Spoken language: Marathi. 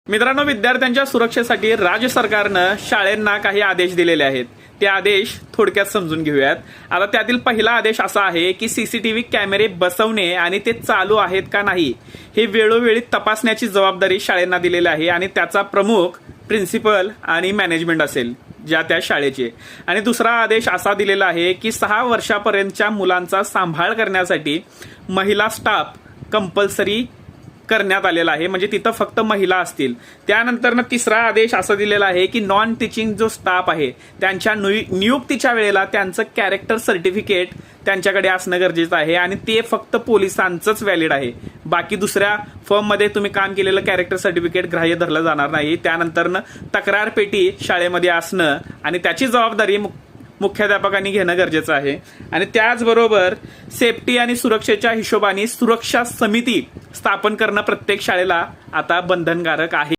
मित्रांनो, विद्यार्थ्यांच्या सुरक्षेसाठी राज्य सरकारनं शाळांना काही आदेश दिलेले आहेत. ते आदेश थोडक्यात समजून घेऊयात. आता त्यातील पहिला आदेश असा आहे की सीसीटीव्ही कॅमेरे बसवणे आणि ते चालू आहेत का नाही हे वेळोवेळी तपासण्याची जबाबदारी शाळांना दिलेली आहे आणि त्याचा प्रमुख प्रिन्सिपल आणि मॅनेजमेंट असेल ज्या त्या शाळेचे. आणि दुसरा आदेश असा दिलेला आहे की 6 वर्षापर्यंतच्या मुलांचा सांभाळ करण्यासाठी महिला स्टाफ कंपल्सरी करण्यात आलेला आहे, म्हणजे तिथं फक्त महिला असतील. त्यानंतर तिसरा आदेश असा दिलेला आहे की नॉन टीचिंग जो स्टाफ आहे त्यांच्या नियुक्तीच्या वेळेला त्यांचं कॅरेक्टर सर्टिफिकेट त्यांच्याकडे असणं गरजेचं आहे आणि ते फक्त पोलिसांचंच व्हॅलिड आहे. बाकी दुसऱ्या फर्ममध्ये तुम्ही काम केलेलं कॅरेक्टर सर्टिफिकेट ग्राह्य धरलं जाणार नाही. त्यानंतर तक्रार पेटी शाळेमध्ये असणं आणि त्याची जबाबदारी मुख्याध्यापकांनी घेणं गरजेचं आहे. आणि त्याचबरोबर सेफ्टी आणि सुरक्षेच्या हिशोबाने सुरक्षा समिती स्थापन करणं प्रत्येक शाळेला आता बंधनकारक आहे.